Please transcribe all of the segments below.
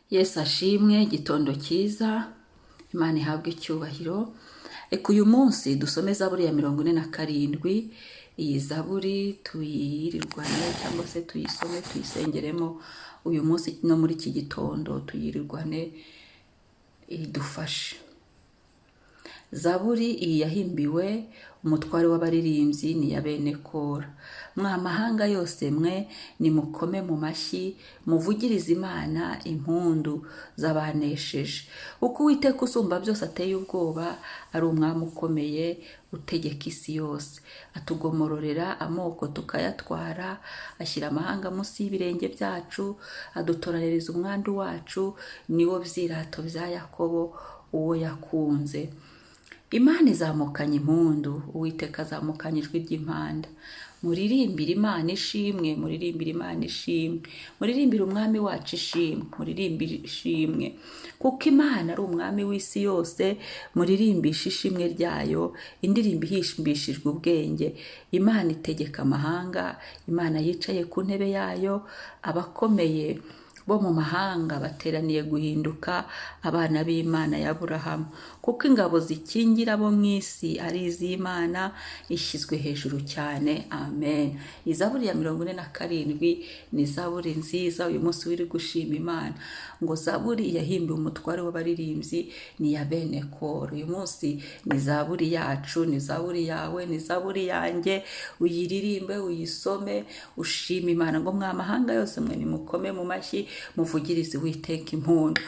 Yesu ashimwe, igitondo cyiza, Imana ihabwe icyubahiro. Reka uyu munsi dusome zaburi ya 47. Iyi zaburi tuyirirwane cyangwa se tuyisome tuyisengeremo uyu munsi no muri iki gitondo tuyirirwane idufashe. Zaburi iyi yahimbiwe umutware w'abaririmbyi ni ya bene Kora. Mwa mahanga yose mwe nimukome mu mashyi muvugirize Imana impundu z'abanesheje. Uko Uwiteka usumba byose ateye ubwoba, ari umwami ukomeye utegeka isi yose. Atugomororera amoko tukayatwara, ashyira amahanga munsi y'ibirenge byacu, adutoranyiriza umwandu wacu, niwo byirato bya Yakobo uwo yakunze. Imana izamukanye impundu, Uwiteka azamukanye ijwi ry'impanda. Muririmbire Imana ishimwe, muririmbire Imana ishimwe, muririmbire umwami wacu ishimwe, muririmbire ishimwe, kuko Imana ari umwami w'isi yose. Muririmbishe ishimwe ryayo, indirimbo ihimbishijwe ubwenge. Imana itegeka amahanga, Imana yicaye ku ntebe yayo. Abakomeye bo mu mahanga bateraniye guhinduka abana b'Imana ya Aburahamu, kuko ingabo zikingira abo mu isi ari iz'Imana, ishyizwe hejuru cyane. Amen. Izaburi ya 47 ni zaburi nziza. Uyu munsi wiri gushima Imana ngo zaburi yahimbiwe umutware w'abaririmbyi ni ya bene Kora. Uyu munsi ni zaburi yacu, ni zaburi yawe, ni zaburi yanjye. Uyiririmbe, uyisome, ushima Imana ngo mwa mahanga yose mwe nimukome mu mashyi muvugirize Uwiteka impundu.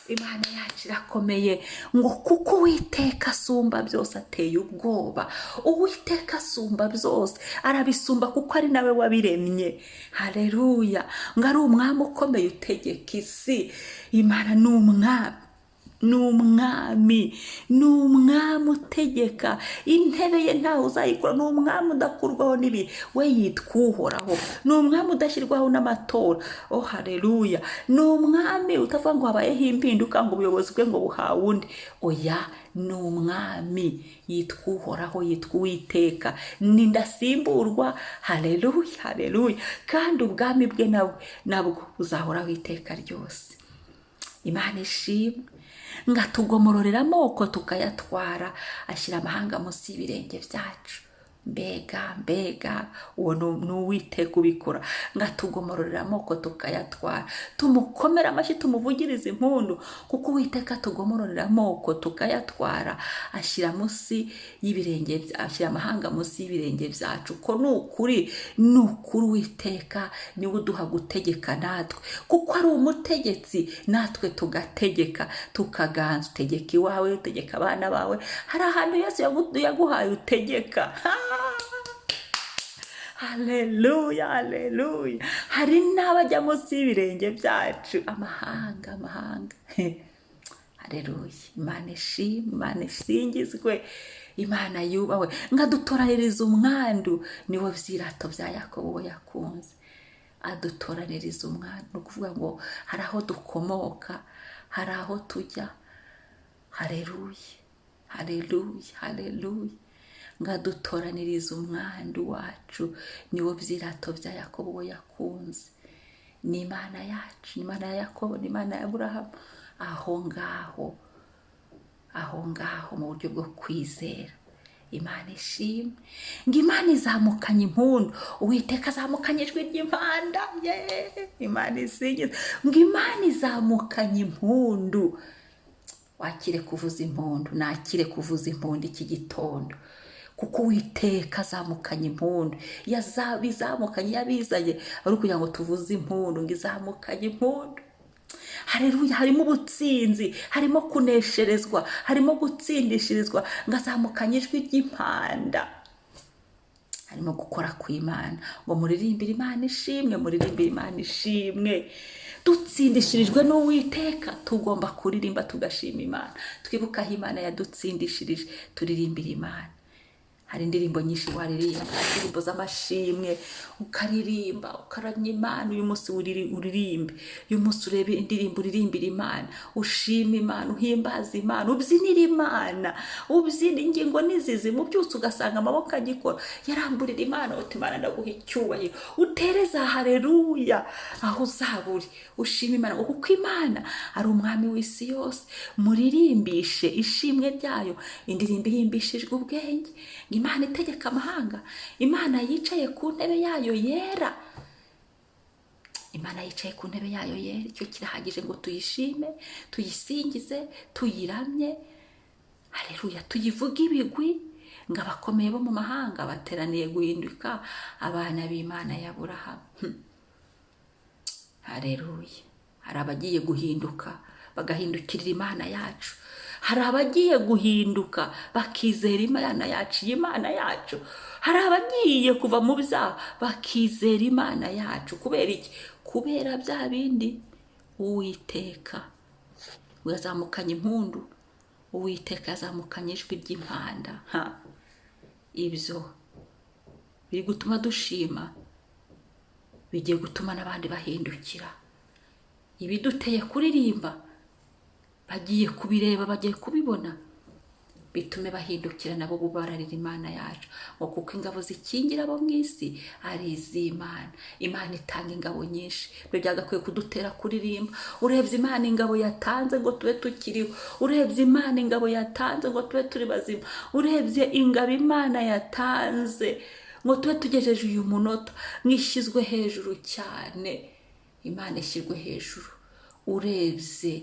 Imana yacu irakomeye ngo kuko Uwiteka asumba byose ateye ubwoba. Uwiteka asumba byose, arabisumba kuko ari nawe wabiremye. Haleluya. Ngo ari umwami ukomeye utegeka isi. Imana ni umwami, ni umwami, ni umwami utegeka. Intebe ye ntawe uzayikora. Ni umwami udakurwaho n'ibi, we yitwa uhoraho. Ni umwami udashyirwaho n'amatora. Oh haleluya. Ni umwami utavuga ngo habayeho impinduka ngo ubuyobozi bwe ngo buhawe undi. Oya, ni umwami yitwa uhoraho, yitwa Uwiteka, ni ndasimburwa. Haleluya, haleluya. Kandi ubwami bwe nabwo buzahoraho iteka ryose. Imana ishimwe. Ngatugomororera amoko tukayatwara, ashyira amahanga munsi y'ibirenge byacu. Mbega uwo ni Uwiteka ubikora. Ngatugomororera amoko tukayatwara, tumukomera amashyi tumuvugirize impundu, kuko Uwiteka atugomororera amoko tukayatwara, ashyira munsi y'ibirenge, ashyira amahanga munsi y'ibirenge byacu. Ko ni ukuri Uwiteka niwe uduha gutegeka natwe, kuko ari umutegetsi, natwe tugategeka tukaganza. Utegeka iwawe, utegeka abana bawe. Hari ahantu Yesu yaguhaye utegeka. Haleluya, haleluya. Hari n'abajya munsi y'ibirenge byacu, amahanga. Haleluya. Imana ishimwe, Imana isingizwe, Imana yubawe. Ngadutoranyiriza umwandu, niwo byirato bya Yakobo uwo yakunze. Adutoranyiriza umwandu, ni ukuvuga ngo hari aho dukomoka, hari aho tujya. Haleluya, haleluya, haleluya. Ngadutoraniriza umwandu wacu, niwo byirato bya Yakobo uwo yakunze. Ni Imana yacu, ni Imana ya Yakobo, ni Imana ya Aburahamu. Aho ngaho mu buryo bwo kwizera. Imana ishimwe. Ngo Imana izamukanye impundu, Uwiteka azamukanye ijwi ry'impanda. Imana isingiza. Ngo Imana izamukanye impundu. Wakire kuvuza impundu, nakire kuvuza impundu iki gitondo, kuko Uwiteka azamukanye impundu. Izamukanye yabizanye ari kugira ngo tuvuze impundu. Ngo izamukanye impundu. Haleluya. Harimo ubutsinzi, harimo kunesherezwa, harimo gutsindishirizwa. Ngo azamukanye ijwi ry'impanda, harimo gukora kw'Imana. Ngo muririmbire Imana ishimwe, muririmbire Imana ishimwe, dutsindishirijwe n'Uwiteka tugomba kuririmba tugashima Imana, twibuka aho Imana yadutsindishirije, turirimbira Imana. Hari indirimbo nyinshi waririmba, indirimbo z'amashimwe ukaririmba ukaramya Imana. Uyu munsi uririmbe, uyu munsi urebe indirimbo uririmbira Imana, ushima Imana, uhimbaza Imana, ubyinira Imana, ubyina ingingo n'izizi mu byose ugasanga amaboko agikora, yaramburira Imana uti Imana ndaguha icyubahiro, utereza haleluya aho uzaburi, ushima Imana kuko Imana ari umwami w'isi yose. Muririmbishe ishimwe ryayo, indirimbo ihimbishijwe ubwenge. Imana itegeka amahanga, Imana yicaye ku ntebe yayo yera, Imana yicaye ku ntebe yayo yera. Icyo kirahagije ngo tuyishime, tuyisingize, tuyiramye, haleluya, tuyivuge ibigwi, ngo abakomeye bo mu mahanga bateraniye guhinduka abana b'Imana ya Aburahamu. Haleluya. Hari abagiye guhinduka bagahindukirira Imana yacu, hari abagiye guhinduka bakizera Imana yacu, Imana yacu. Hari abagiye kuva mu byaha bakizera Imana yacu. Kubera iki? Kubera bya bindi Uwiteka yazamukanye impundu, Uwiteka yazamukanye ijwi ry'impanda. Ibyo biri gutuma dushima, bigiye gutuma n'abandi bahindukira. Ibiduteye kuririmba bagiye kubireba, bagiye kubibona, bitume bahindukira nabo bubararira Imana yacu. Ngo kuko ingabo zikingira abo mu isi ari iz'Imana. Imana itanga ingabo nyinshi, ibyo byagakwiye kudutera kuririmba. Urebye Imana ingabo yatanze ngo tube tukiriho, urebye Imana ingabo yatanze ngo tube turi bazima, urebye ingabo Imana yatanze ngo tube tugejeje uyu munota, mwishyizwe hejuru cyane. Imana ishyirwe hejuru. Urebye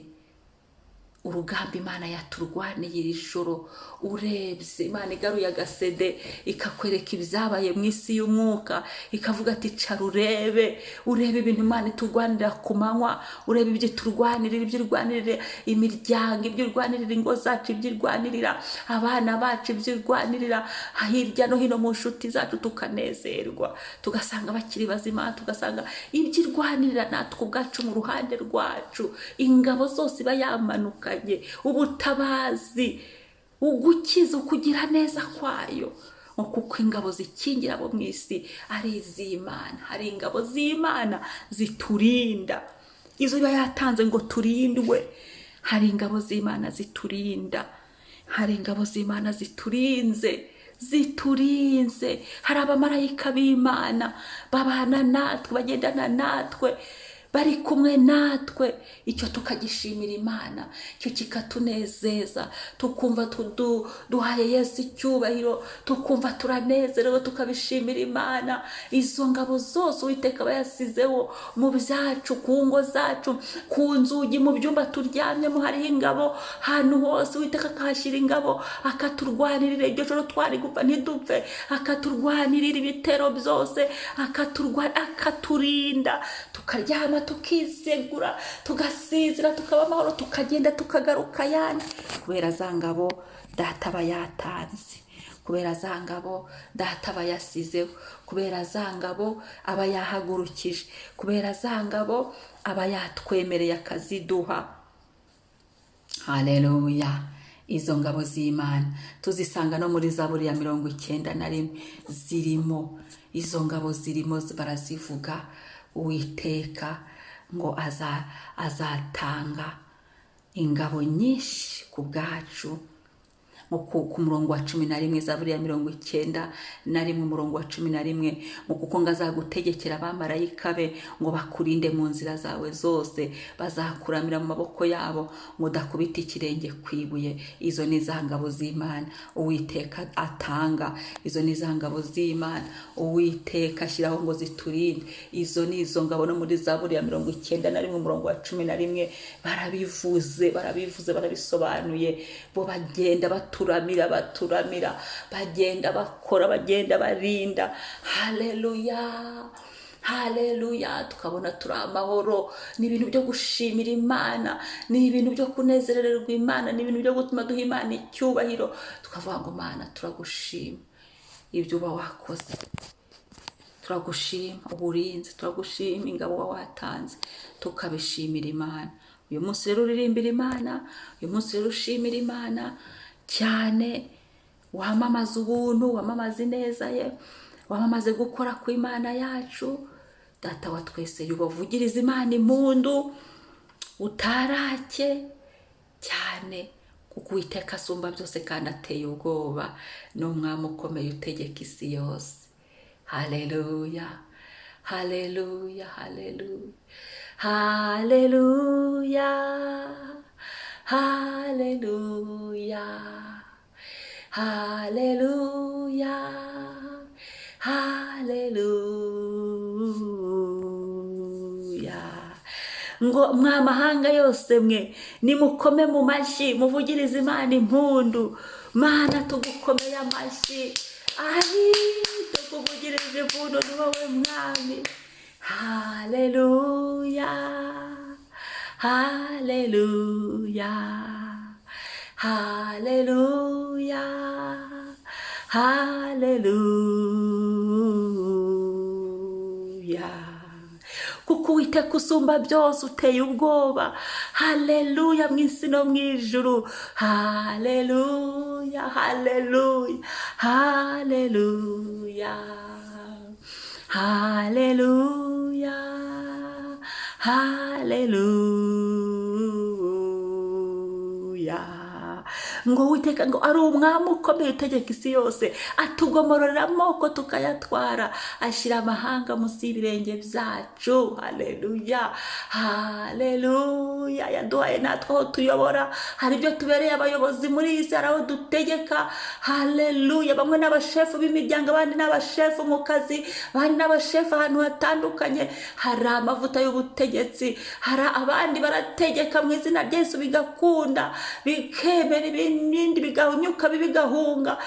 urugamba Imana yaturwaniye iri joro, urebye Imana igaruye agasede ikakwereka ibyabaye mu isi y'umwuka, ikavuga ati cara urebe ibintu Imana iturwanira ku manywa, urebe ibyo turwanirira, ibyo irwanirira imiryango, ibyo irwanirira ingo zacu, ibyo irwanirira abana bacu, ibyo irwanirira hirya no hino mu nshuti zacu, tukanezerwa, tugasanga bakiri bazima, tugasanga ibyo irwanirira natwe ubwacu mu ruhande rwacu. Ingabo zose iba yamanuka, ubutabazi, ugukiza, ukugira neza kwayo, kuko ingabo zikingira abo mu isi ari iz'Imana. Hari ingabo z'Imana ziturinda, izo iba yatanze ngo turindwe. Hari ingabo z'Imana ziturinda, hari ingabo z'Imana ziturinze. Hari abamarayika b'Imana babana natwe, bagendana natwe, bari kumwe natwe. Icyo tukagishimira Imana, icyo kikatunezeza, tukumva duhaye Yesu icyubahiro, tukumva turanezerewe, tukabishimira Imana. Izo ngabo zose Uwiteka aba yasizeho mu byacu, ku ngo zacu, ku nzugi, mu byumba turyamyemo hariho ingabo. Ahantu hose Uwiteka akahashyira ingabo, akaturwanirira. Iryo joro twari gupfa ntidupfe, akaturwanirira ibitero byose, akaturinda, tukaryama tukisegura, tugasizira, tukaba amahoro, tukagenda tukagaruka yani. Kubera za ngabo Data aba yatanze, kubera za ngabo Data aba yasizeho, kubera za ngabo aba yahagurukije, kubera za ngabo aba yatwemereye akaziduha. Haleluya. Izo ngabo z'Imana tuzisanga no muri Zaburi ya 91 zirimo. Izo ngabo zirimo, barazivuga. Uwiteka ngo azatanga ingabo nyinshi ku bwacu. Ku murongo wa 11, Zaburi ya 91 umurongo wa 11, ngo kuko ngo azagutegekera abamarayika be ngo bakurinde mu nzira zawe zose, bazakuramira mu maboko yabo ngo udakubita ikirenge ku ibuye. Izo ni za ngabo z'Imana Uwiteka atanga, izo ni za ngabo z'Imana Uwiteka ashyiraho ngo ziturinde. Izo ni izo ngabo. No muri Zaburi ya 91 umurongo wa 11 barabivuze, barabisobanuye. Bo bagenda baturamira, bagenda bakora, bagenda barinda. Haleluya, haleluya. Tukabona turi amahoro. Ni ibintu byo gushimira Imana, ni ibintu byo kunezererwa Imana, ni ibintu byo gutuma duha Imana icyubahiro, tukavuga ngo Mana turagushima ibyo uba wakoze, turagushima uburinzi, turagushima ingabo watanze, tukabishimira Imana. Uyu munsi rero uririmbira Imana, uyu munsi rero ushimira Imana cyane, wamamaza ubuntu, wamamaza ineza ye, wamamaze gukora ku Imana yacu. Data wa twese yubavugiriza Imana impundu, utarake cyane, kuko Uwiteka asumba byose kandi ateye ubwoba, ni umwami ukomeye utegeka isi yose. Haleluya, haleluya, haleluya, haleluya, haleluya, haleluya, haleluya. Ngo mwamahanga yose mwe nimukome mu mashyi, muvugirize Imana impundu. Mana tugukomeye amashyi, ari tukuvugirize impundu, ni wowe mwami. Haleluya, haleluya, haleluya, haleluya. Kuko Uwiteka usumba byose uteye ubwoba. Haleluya, mu isi no mu ijuru. Haleluya, haleluya, haleluya, haleluya, haleluya. Ngo Uwiteka ngo ari umwami ukomeye utegeka isi yose, atugomororera amoko tukayatwara, ashyira amahanga munsi y'ibirenge byacu. Haleluya, haleluya. Yaduhaye natwe aho tuyobora, hari ibyo tubereye abayobozi muri iyi si, hari aho dutegeka. Haleluya. Bamwe n'abashefu b'imiryango, abandi n'abashefu mu kazi, abandi n'abashefu ahantu hatandukanye. Hari amavuta y'ubutegetsi, hari abandi barategeka mu izina rya Yesu bigakunda, bikemera, ibindi bigahumyuka bigahunga.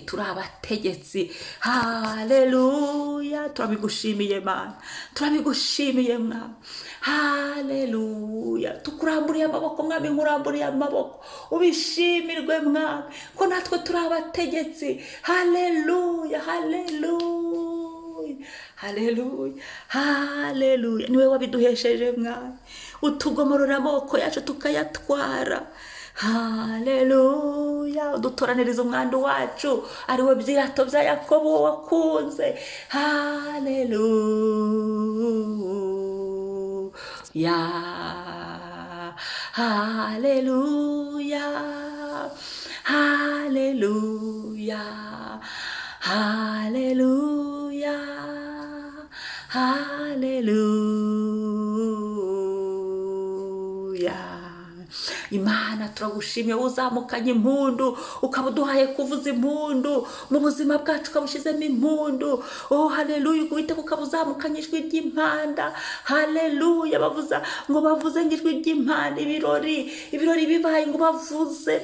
Turi abategetsi. Haleluya, turabigushimiye Mana, turabigushimiye Mwami. Haleluya, tukuramburiye amaboko Mwami, nkuramburiye amaboko, ubishimirwe Mwami ko natwe turi abategetsi. Haleluya, haleluya, haleluya, haleluya. Niwe wabiduhesheje Mwami, utugomorora amaboko yacu tukayatwara. Haleluya, udutoraniriza umwandu wacu, ari we byirato bya Yakobo wakunze. Haleluya, haleluya, haleluya, haleluya, haleluya. Imana turagushimiye, uzamukanye impundu, ukaba uduhaye kuvuza impundu mu buzima bwacu, ukabushyizemo impundu. Oh haleluya, Uwiteka ukaba uzamukanye ijwi ry'impanda. Haleluya, bavuze ijwi ry'impanda, ibirori bibaye ngo bavuze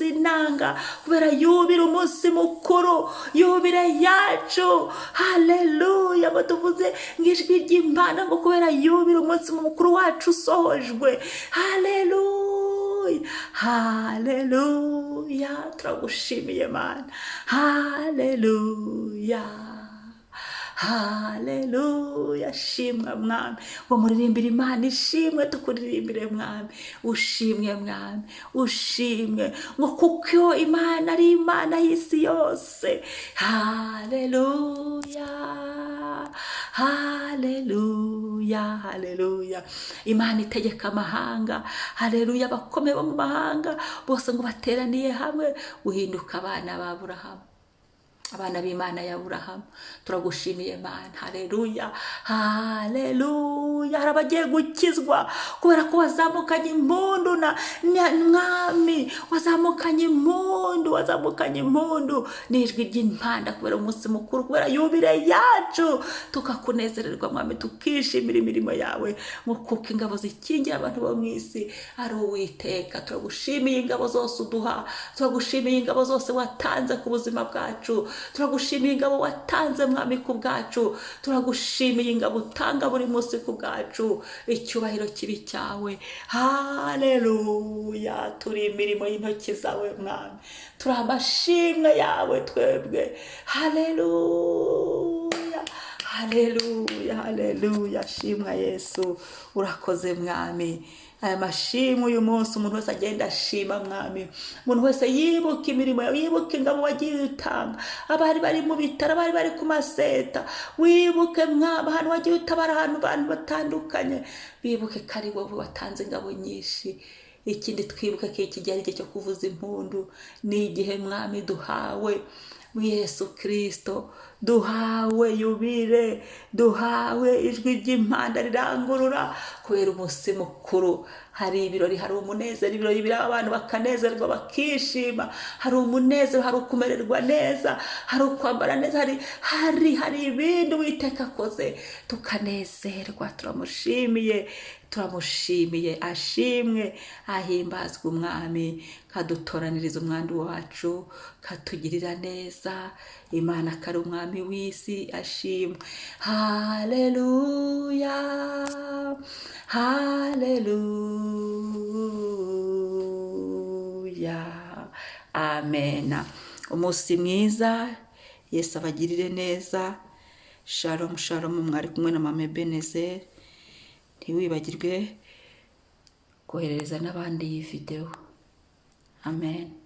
inanga, kubera yubire umunsi mukuru, yubire yacu. Haleluya, ngo tuvuze ijwi ry'impanda, ngo kubera yubire umunsi mukuru wacu usohojwe. Haleluya, haleluya, turagushimiye Mana. Haleluya, haleluya. Shimwa Mwami, ngo muririmbire Imana ishimwe, tukuririmbire Mwami. Ushimwe Mwami, ushimwe, ngo kuko Imana ari Imana y'isi yose. Haleluya, haleluya, haleluya. Imana itegeka amahanga. Haleluya, abakomeye bo mu mahanga bose ngo bateraniye hamwe uhinduka abana ba Aburahamu, abana b'Imana ya Aburahamu. Turagushimiye Mana. Haleluya, haleluya. Hari abagiye gukizwa kubera ko wazamukanye impundu na Mwami, wazamukanye impundu n'ijwi ry'impanda, kubera umunsi mukuru, kubera yubire yacu, tukakunezererwa Mwami, tukishimira imirimo yawe. Kuko ingabo zikingira abantu bo mu isi ari Uwiteka. Turagushimiye ingabo zose uduha, turagushimiye ingabo zose watanze ku buzima bwacu, turagushimiye ingabo watanze Mwami ku bwacu, turagushimiye ingabo utanga buri munsi ku bwacu. Icyubahiro kibi cyawe. Haleluya, turi imirimo y'intoki zawe Mwami, turi amashimwe yawe twebwe. Haleluya, haleluya, haleluya, shimwa Yesu, urakoze mwami. Aya mashimwe uyu munsi umuntu wese agenda ashima mwami, umuntu wese yibuka imirimo yawe, yibuka ingabo wagiye utanga, abari bari mu bitaro, abari bari ku maseta, wibuke mwami ahantu wagiye utabara ahantu abantu batandukanye, bibuke ko ari wowe watanze ingabo nyinshi. Ikindi twibuke ko iki gihe ari igihe cyo kuvuza impundu, ni igihe mwami duhawe Yesu Kristo, duhawe yubile, duhawe ijwi ry'impanda rirangurura kubera umunsi mukuru. Hari ibirori, hari umunezero, ibirori biri abantu bakanezerwa bakishima, hari umunezero, hari ukumererwa neza, hari ukwambara neza, hari ibindi Uwiteka akoze tukanezerwa. Turamushimiye, ashimwe, ahimbazwe umwami, kadutoraniriza umwandu wacu, katugirira neza. Imana akari umwami w'isi, ashimwe. Haleluya, haleluya, amena. Umunsi mwiza, Yesu abagirire neza. Shalom shalom, mwari kumwe na Mama Ebenezer. Ntiwibagirwe koherereza n'abandi iyi video. Amen.